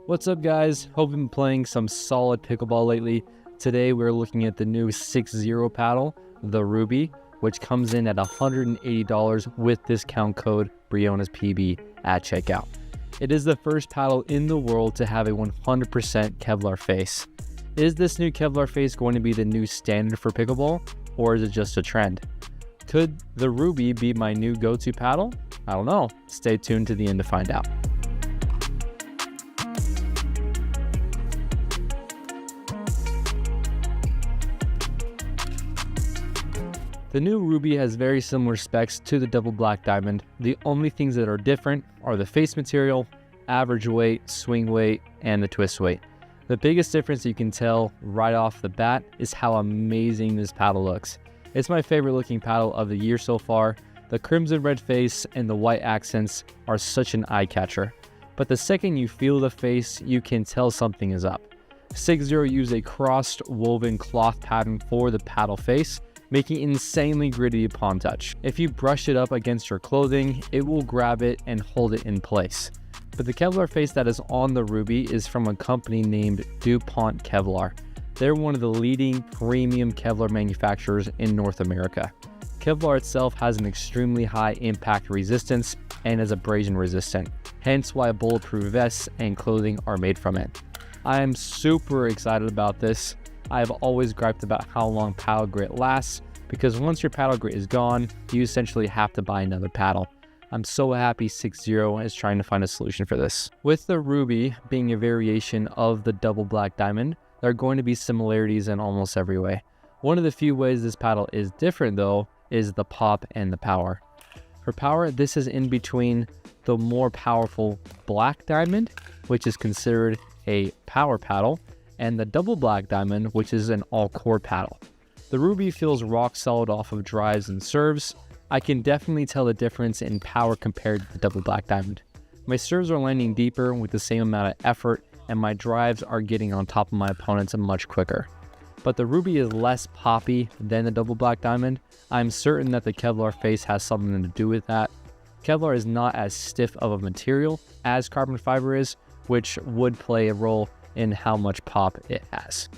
What's up, guys? Hope you've been playing some solid pickleball lately. Today we're looking at the new 6-0 paddle, the Ruby, which comes in at $180 with discount code BrionesPB at checkout. It is the first paddle in the world to have a 100% Kevlar face. Is this new Kevlar face going to be the new standard for pickleball, or is it just a trend? Could the Ruby be my new go-to paddle? I don't know. Stay tuned to the end to find out. The new Ruby has very similar specs to the double black diamond. The only things that are different are the face material, average weight, swing weight, and the twist weight. The biggest difference you can tell right off the bat is how amazing this paddle looks. It's my favorite looking paddle of the year so far. The crimson red face and the white accents are such an eye catcher. But the second you feel the face, you can tell something is up. 6-0 used a crossed woven cloth pattern for the paddle face, making it insanely gritty upon touch. If you brush it up against your clothing, it will grab it and hold it in place. But the Kevlar face that is on the Ruby is from a company named DuPont Kevlar. They're one of the leading premium Kevlar manufacturers in North America. Kevlar itself has an extremely high impact resistance and is abrasion resistant, hence why bulletproof vests and clothing are made from it. I am super excited about this. I've always griped about how long paddle grit lasts, because once your paddle grit is gone, you essentially have to buy another paddle. I'm so happy 6-0 is trying to find a solution for this. With the Ruby being a variation of the double black diamond, there are going to be similarities in almost every way. One of the few ways this paddle is different though is the pop and the power. For power, this is in between the more powerful black diamond, which is considered a power paddle, and the double black diamond, which is an all-core paddle. The Ruby feels rock solid off of drives and serves. I can definitely tell the difference in power compared to the double black diamond. My serves are landing deeper with the same amount of effort, and my drives are getting on top of my opponents much quicker. But the Ruby is less poppy than the double black diamond. I'm certain that the Kevlar face has something to do with that. Kevlar is not as stiff of a material as carbon fiber is, which would play a role in how much pop it has.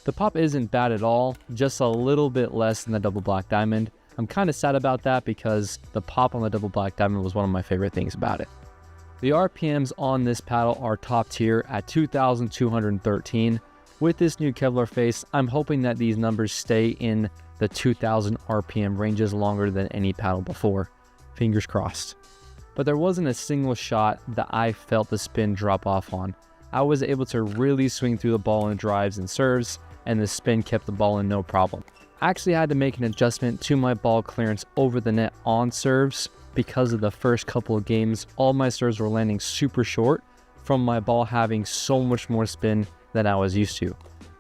The pop isn't bad at all, just a little bit less than the double black diamond. I'm kind of sad about that because the pop on the double black diamond was one of my favorite things about it. The RPMs on this paddle are top tier at 2,213. With this new Kevlar face, I'm hoping that these numbers stay in the 2,000 RPM ranges longer than any paddle before. Fingers crossed. But there wasn't a single shot that I felt the spin drop off on. I was able to really swing through the ball in drives and serves, and the spin kept the ball in no problem. I actually had to make an adjustment to my ball clearance over the net on serves because of the first couple of games. All my serves were landing super short from my ball having so much more spin than I was used to.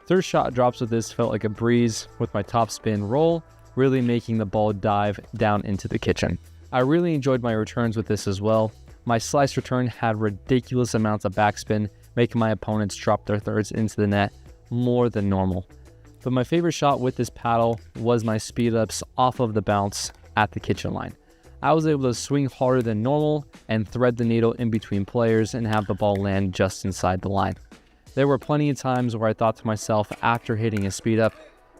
Third shot drops with this felt like a breeze with my top spin roll, really making the ball dive down into the kitchen. I really enjoyed my returns with this as well. My slice return had ridiculous amounts of backspin, making my opponents drop their thirds into the net more than normal. But my favorite shot with this paddle was my speed ups off of the bounce at the kitchen line. I was able to swing harder than normal and thread the needle in between players and have the ball land just inside the line. There were plenty of times where I thought to myself after hitting a speed up,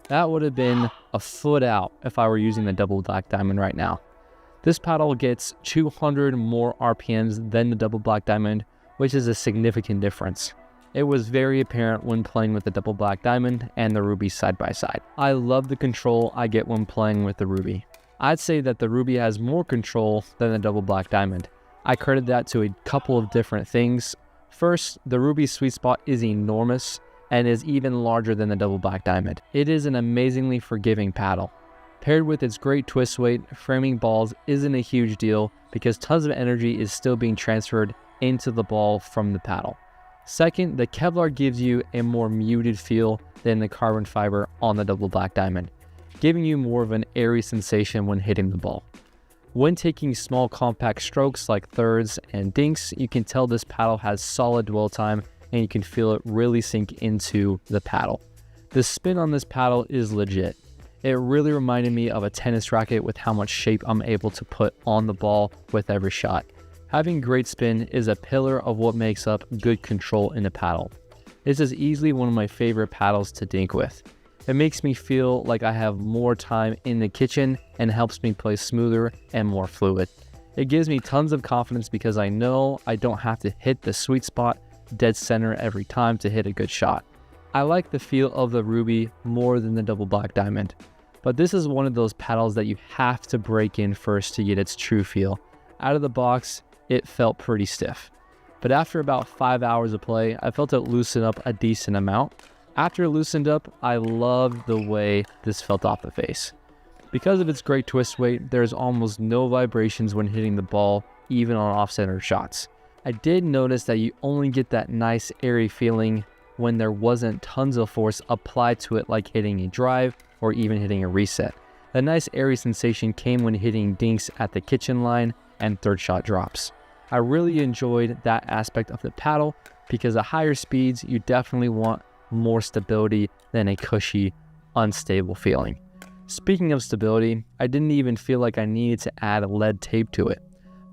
that would have been a foot out if I were using the double black diamond right now. This paddle gets 200 more RPMs than the double black diamond, which is a significant difference. It was very apparent when playing with the double black diamond and the Ruby side by side. I love the control I get when playing with the Ruby. I'd say that the Ruby has more control than the double black diamond. I credit that to a couple of different things. First, the Ruby sweet spot is enormous and is even larger than the double black diamond. It is an amazingly forgiving paddle. Paired with its great twist weight, framing balls isn't a huge deal because tons of energy is still being transferred into the ball from the paddle. Second, the Kevlar gives you a more muted feel than the carbon fiber on the double black diamond, giving you more of an airy sensation when hitting the ball. When taking small compact strokes like thirds and dinks, you can tell this paddle has solid dwell time and you can feel it really sink into the paddle. The spin on this paddle is legit. It really reminded me of a tennis racket with how much shape I'm able to put on the ball with every shot. Having great spin is a pillar of what makes up good control in a paddle. This is easily one of my favorite paddles to dink with. It makes me feel like I have more time in the kitchen and helps me play smoother and more fluid. It gives me tons of confidence because I know I don't have to hit the sweet spot dead center every time to hit a good shot. I like the feel of the Ruby more than the double black diamond, but this is one of those paddles that you have to break in first to get its true feel. Out of the box, it felt pretty stiff. But after about 5 hours of play, I felt it loosen up a decent amount. After it loosened up, I loved the way this felt off the face. Because of its great twist weight, there's almost no vibrations when hitting the ball, even on off-center shots. I did notice that you only get that nice airy feeling when there wasn't tons of force applied to it, like hitting a drive or even hitting a reset. The nice airy sensation came when hitting dinks at the kitchen line and third shot drops. I really enjoyed that aspect of the paddle because at higher speeds, you definitely want more stability than a cushy, unstable feeling. Speaking of stability, I didn't even feel like I needed to add lead tape to it,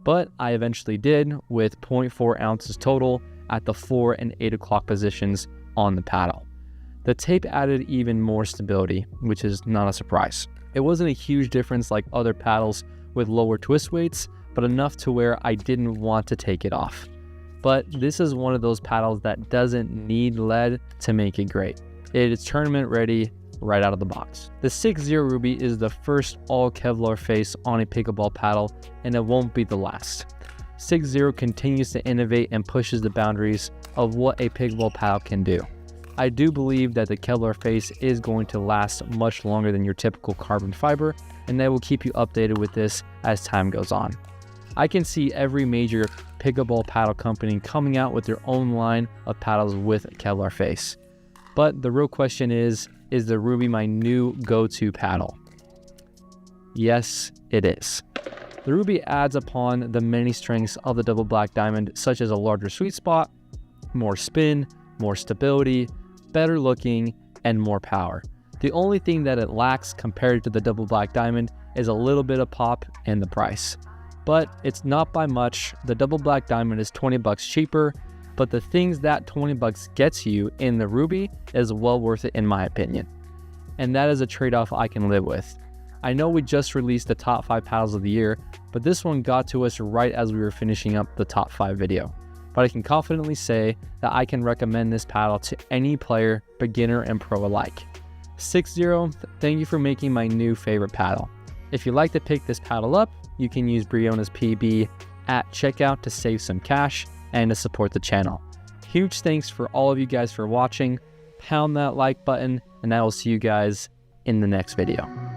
but I eventually did with 0.4 ounces total at the 4 and 8 o'clock positions on the paddle. The tape added even more stability, which is not a surprise. It wasn't a huge difference like other paddles with lower twist weights, but enough to where I didn't want to take it off. But this is one of those paddles that doesn't need lead to make it great. It is tournament ready right out of the box. The 6-0 Ruby is the first all Kevlar face on a pickleball paddle, and it won't be the last. 6-0 continues to innovate and pushes the boundaries of what a pickleball paddle can do. I do believe that the Kevlar face is going to last much longer than your typical carbon fiber, and I will keep you updated with this as time goes on. I can see every major pickleball paddle company coming out with their own line of paddles with a Kevlar face. But the real question is the Ruby my new go-to paddle? Yes, it is. The Ruby adds upon the many strengths of the double black diamond, such as a larger sweet spot, more spin, more stability, better looking, and more power. The only thing that it lacks compared to the double black diamond is a little bit of pop and the price. But it's not by much. The double black diamond is $20 cheaper, but the things that $20 gets you in the Ruby is well worth it in my opinion. And that is a trade-off I can live with. I know we just released the top 5 paddles of the year, but this one got to us right as we were finishing up the top 5 video. But I can confidently say that I can recommend this paddle to any player, beginner and pro alike. 6-0, thank you for making my new favorite paddle. If you'd like to pick this paddle up, you can use Briona's PB at checkout to save some cash and to support the channel. Huge thanks for all of you guys for watching. Pound that like button, and I will see you guys in the next video.